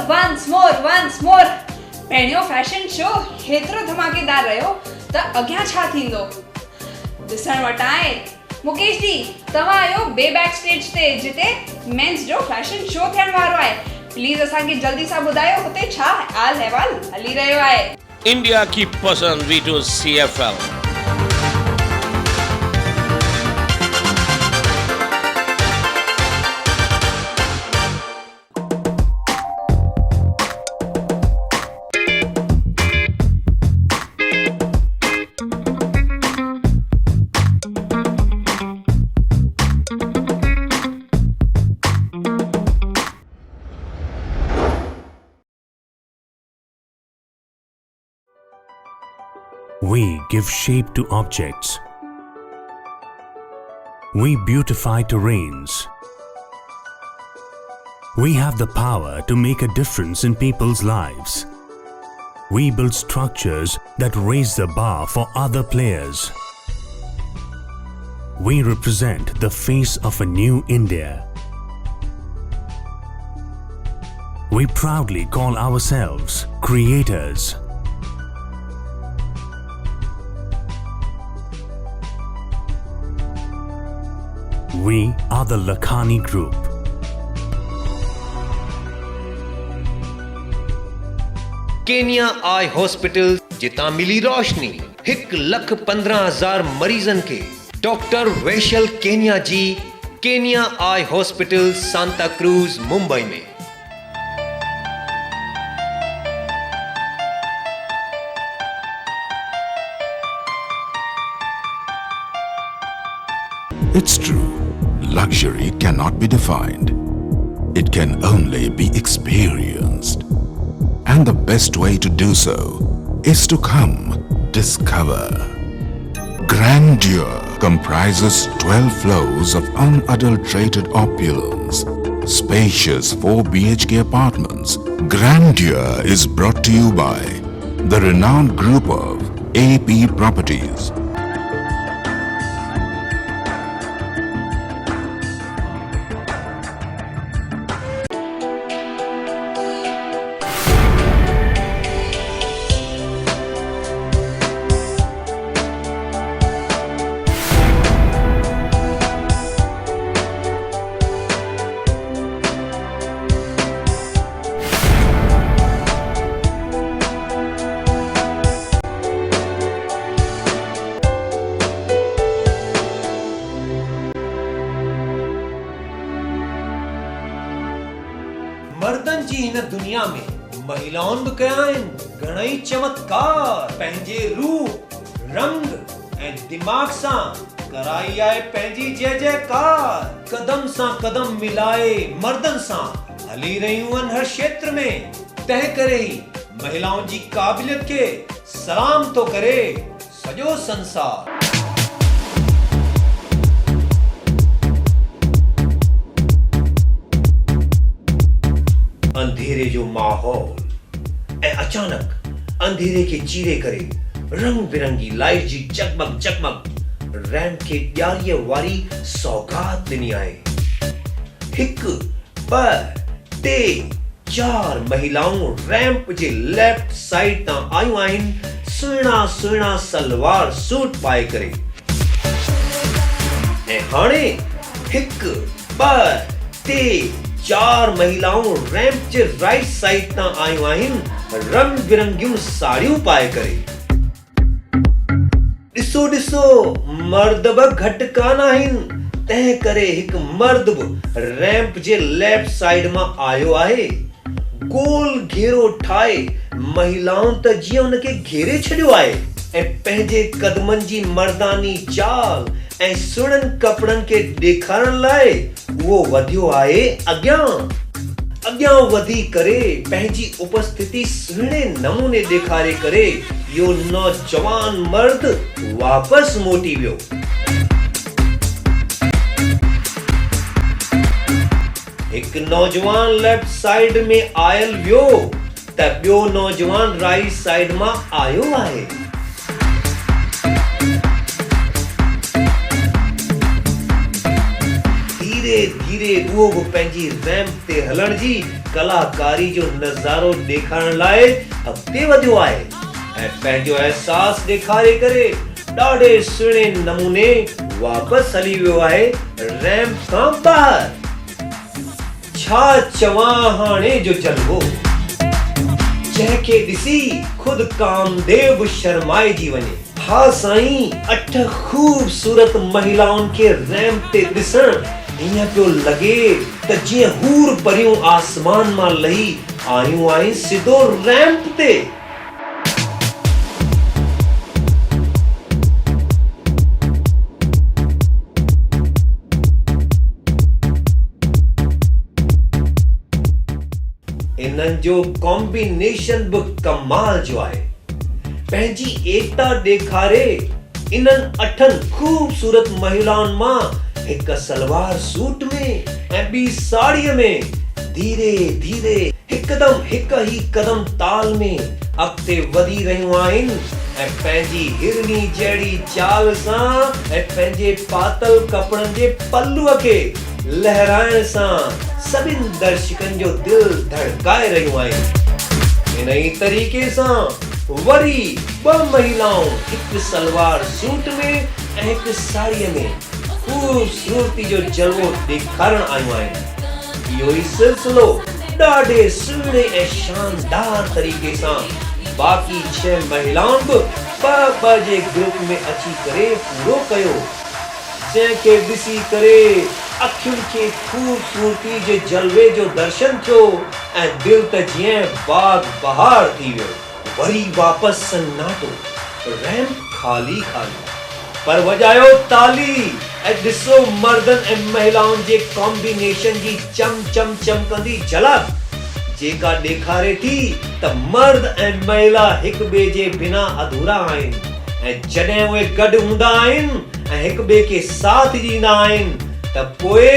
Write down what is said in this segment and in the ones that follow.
once more पहिरियों fashion show हेतिरो धमाकेदार रहियो त अॻियां छा थींदो ॾिसण वटाए मुकेश जी तव्हां आयो बे बैक स्टेज ते जिते मेंस जो फैशन शो थियण वारो आहे प्लीज असांखे जल्दी सां ॿुधायो हुते छा हाल अहवाल हली रहियो आहे इंडिया की पसंद V two CFL We give shape to objects. We beautify terrains. We have the power to make a difference in people's lives. We build structures that raise the bar for other players. We represent the face of a new India. We proudly call ourselves creators. We are the Lakhani Group. Kenia eye hospital जिता मिली रोशनी 1,15,000 मरीजन के doctor Vishal Kenia ji Kenia eye hospital Santa Cruz Mumbai में It's true, luxury cannot be defined. It can only be experienced. And the best way to do so is to come discover. Grandeur comprises 12 floors of unadulterated opulence. Spacious 4 BHK apartments. Grandeur is brought to you by the renowned group of AP Properties. मर्दन जी इन दुनिया में महिलाउन भी कया आहिनि घणई चमत्कार पंहिंजे रूप रंग ऐं दिमाग़ सां कराई आहे पंहिंजी जय जयकार कदम सां कदम मिलाए मर्दन सां हली रहियूं आहिनि हर क्षेत्र में तंहिं करे ई महिलाउन जी क़ाबिलियत खे सलाम थो करे सॼो संसार अंधेरे जो माहौल ऐं अचानक अंधेरे के चीरे करे रंग बिरंगी लाइट जी चकमक चकमक रैंप के ॾियारीअ वारी सौगात ॾिनी आहे 1 2 3 4 महिलाऊं रैंप जे लेफ्ट साइड तां आयूं आहिनि सुहिणा सलवार सूट पाए करे ऐं हाणे 1 2 3 4 महिलाऊं रैंप जे राइट साइड तां आयूं आहिनि रंग बिरंगियूं साड़ियूं पाए करे ॾिसो मर्द बि घटि कान आहिनि तंहिं करे हिकु मर्द बि रैंप जे लेफ्ट साइड मां आयो आहे गोल घेरो ठाहे महिलाउं त जीअं उनखे घेरे छॾियो आहे ऐं पंहिंजे क़दमनि जी मर्दानी चाल ऐं सुहिणनि कपड़नि खे ॾेखारण लाइ उहो वधियो आहे अॻियां वधी करे पंहिंजी उपस्थिति सुहिणे नमूने ॾेखारे करे इहो नौजवान मर्द वापसि मोटी वियो। हिकु नौजवान लेफ्ट साइड में आयल वियो त ॿियो नौजवान राइट साइड मां आयो आहे। धीरे धीरे उहो बि पंहिंजी रैंप ते हलण जी कलाकारी जो नज़ारो ॾेखारण लाइ अॻिते वधियो आहे ऐं पंहिंजो अहसास ॾेखारे करे ॾाढे सुहिणे नमूने वापसि हली वियो आहे रैंप खां ॿाहिरि। छा चवां हाणे जो जलवो, जंहिंखे ॾिसी खुद कामदेव शर्माइजी वञे। हा साईं, 8 खूबसूरत महिलाउनि खे रैंप ते ॾिसण ईअं पियो लॻे त जीअं हूर परियूं आसमान मां लही आयूं आहिनि सिधो रैंप ते। इन्हनि जो कॉम्बिनेशन बि कमाल जो आहे। पंहिंजी एकता ॾेखारे इन्हनि 8 खूबसूरत महिलाउनि मां हिक सलवार सूट में ऐं ॿी साड़ीअ में धीरे धीरे हिकदम हिक ई कदम ताल में अॻिते वधी रहियूं आहिनि ऐं पंहिंजी हिरनी जहिड़ी चाल सां ऐं पंहिंजे पातल कपड़नि जे पल्लूअ खे लहराइण सां सभिनि दर्शकनि जो दिल धड़काए रहियूं आहिनि। इन ई तरीक़े सां वरी 2 महिलाऊं हिकु सलवार सूट में ऐं हिकु साड़ीअ में खूबसूरती जो जलवो ॾेखारण आयूं आहिनि। इहो ई सिलसिलो ॾाढे सुहिणे ऐं शानदार तरीक़े सां बाक़ी 6 महिलाउनि बि 2 जे ग्रुप में अची करे पूरो कयो, जंहिंखे ॾिसी करे अखियुनि खे खूबसूरती जे जलवे जो दर्शन थियो ऐं दिल त जीअं बाग बहार थी वियो। वरी वापसि सन्नाटो, रैंप खाली पर वॼायो ताली ऐं ॾिसो मर्दनि ऐं महिलाउनि जे कॉम्बिनेशन जी चमकंदी झलक, जेका ॾेखारे थी त मर्द ऐं महिला हिक ॿिए जे बिना अधूरा आहिनि ऐं जॾहिं उहे गॾु हूंदा आहिनि ऐं हिक ॿिए खे साथ ॾींदा आहिनि त पोइ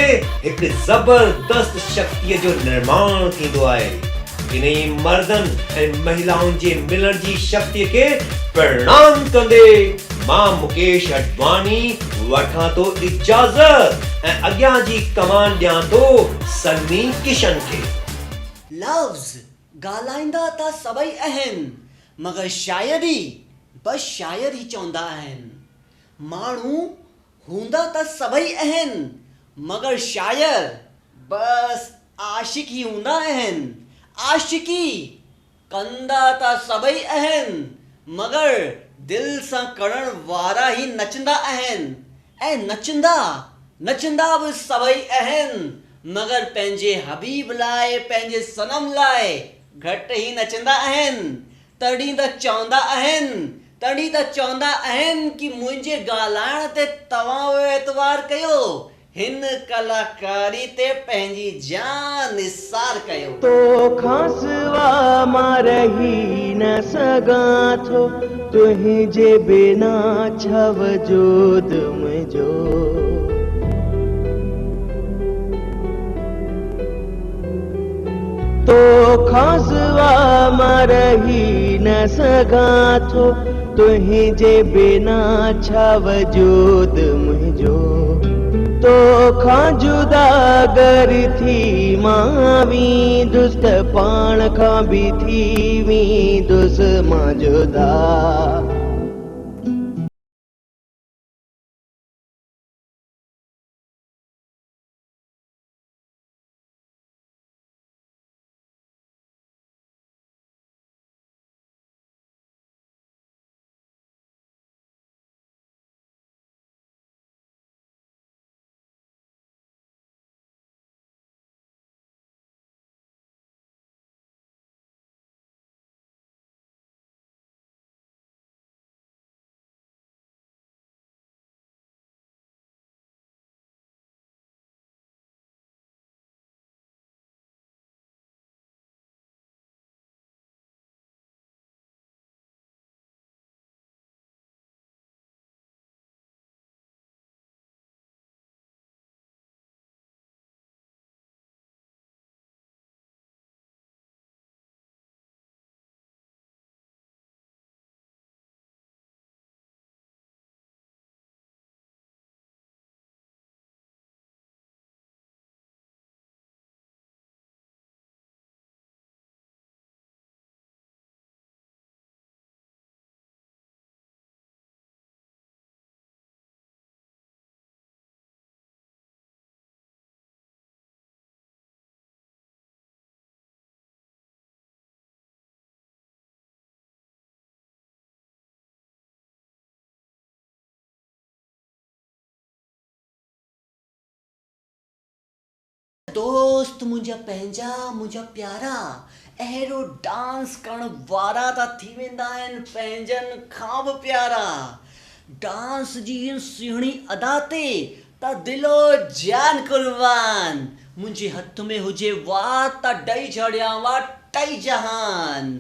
हिकु ज़बरदस्त शक्तिअ जो निर्माण थींदो आहे। इन्ही मर्दनि ऐं महिलाउनि जे मिलण जी शक्तिअ खे प्रणाम कंदे मां मुकेश अडवाणी वठां थो इजाज़त ऐं अॻियां जी कमान ॾियां थो सन्नी किशन खे। लफ्ज़ ॻाल्हाईंदा त सभई आहिनि मगर शायदि बस शायर ही चवंदा आहिनि। माण्हू हूंदा त सभई आहिनि मगर शायर बस आशिक ही हूंदा आहिनि। आशिकी कंदा त सभई आहिनि मगर दिल सां करण वारा ही नचंदा आहिनि ऐं नचंदा बि सभई आहिनि मगर पंहिंजे हबीब लाइ पंहिंजे सनम लाइ घटि ही नचंदा आहिनि। तॾहिं त चवंदा आहिनि कि मुंहिंजे ॻाल्हाइण ते तव्हां एतवार कयो, हिन कलाकारी ते पंहिंजी जान निसार कयो। तो खासवा मां रही न सघां थो तुंहिंजे बिना छा वजूद मुंहिंजो। तो खासवा मां रही न सघां थो तुंहिंजे बिना छा वजूद मुंहिंजो। तो खां जुदा अगर थी मां वेंदुसि त पाण खां बि थी वेंदुसि मां जुदा। दोस्त मुंहिंजा पंहिंजा मुंहिंजा प्यारा अहिड़ो डांस करण वारा था थी वेंदा आहिनि पंहिंजनि खां बि प्यारा डांस जी इन सुहिणी अदा ते त दिलो जान कुर्बान मुंहिंजे हथ में हुजे वाह त ॾेई छॾियां वाह टई जहान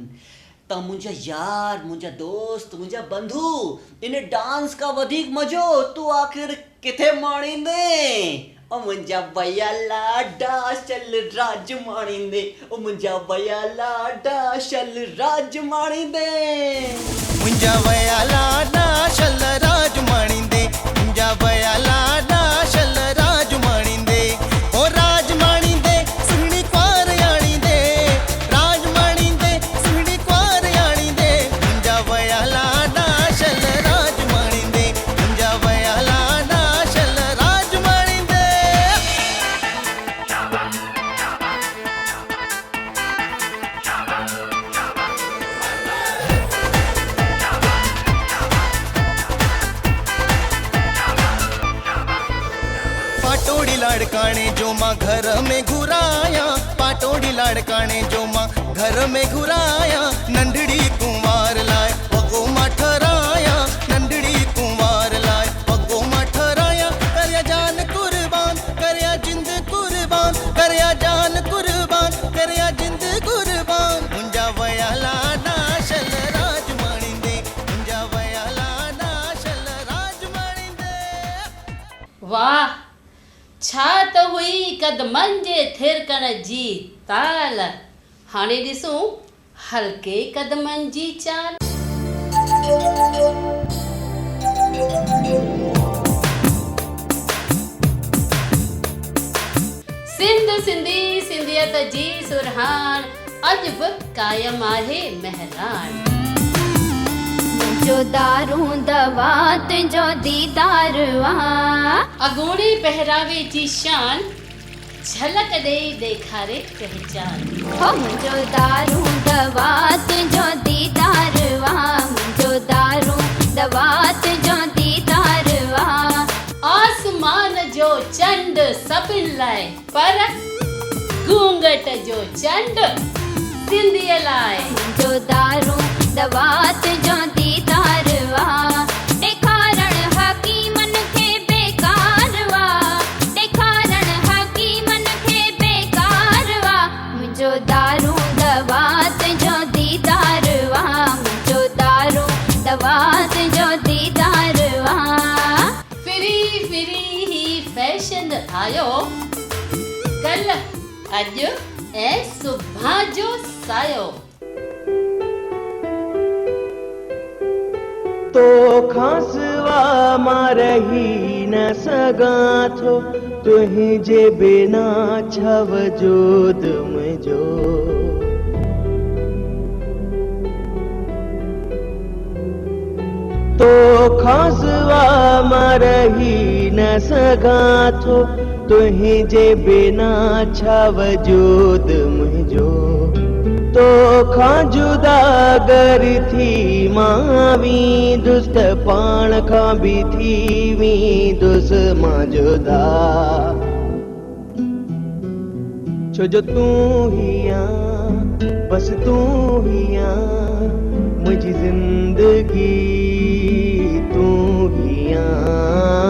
त मुंहिंजा यार मुंहिंजा दोस्त मुंहिंजा बंधु इन डांस खां वधीक मज़ो तूं आख़िर किथे माणींदे ओ मुंहिंजा भैया लाडा शल राज माणींदे ओ मुंहिंजा भैया लाडा शल राज माणींदे मुंहिंजा भैया लाडा शल राज माणींदे मुंहिंजा भैया लाडा शल राज माणींदे ओ राज माणींदे सुहिणी कुंवार याणींदे राज माणींदे सुहिणी कुंवार याणींदे मुंहिंजा भैया लाडा शल राज माणींदे मुंहिंजा भैया लाडा शल राज माणींदे पाटोड़ी लाड़काने जो माँ घर में घुराया पाटोड़ी लाड़काने जो माँ घर में घुराया नंढड़ी कुंवार लाए पगो माँ ठहराया नंढड़ी कुंवार लाए पगो माँ ठहराया करया जान कुर्बान करया जिंद कुर्बान करया जान कुर्बान करया जिंद कुर्बान मुंजा वया लाडा शल राज माणींदे मुंजा वया लाडा शल राज माणींदे वाह छा त हुई कदमनि जे थिरकण जी ताल हाणे ॾिसूं हल्के कदमनि जी चाल सिंध सिंधी सिंधियत जी सुरहान अॼु बि क़ाइमु आहे महरान जो दारू दवा तुंहिंजो दीदार अगूणी पहरावे जी शान झलक ॾेई ॾेखारे पहचान हो मुंहिंजो दारू दवा तुंहिंजो दीदार मुंहिंजो दारू दवा तुंहिंजो दीदार आसमान जो चंड सभिनि लाइ पर घूंघट जो चंड सिंधीअ लाइ मुंहिंजो दारू दवा तुंहिंजो दीदार ॾेखारण हकीमन खे बेकार ॾेखारण हकीमन खे बेकार मुंहिंजो दारू दवा तुंहिंजो दीदार मुंहिंजो दारू दवा तुंहिंजो दीदार फिरी फिरी ही फैशन आयो कल अॼु ऐं सुभां जो सायो तो खासवा मां रही न सघां थो तुंहिंजे बिना छा वजूद मुंहिंजो तो खासवा मां रही न सघां थो तुंहिंजे बिना छा वजूद मुंहिंजो तो खां जुदा अगर थी मां वेंदुसि त पाण खां बि थी वेंदुसि मां जुदा छो जो तूं ही आहीं बस तूं ही आहीं मुंहिंजी ज़िंदगी तूं ही आहीं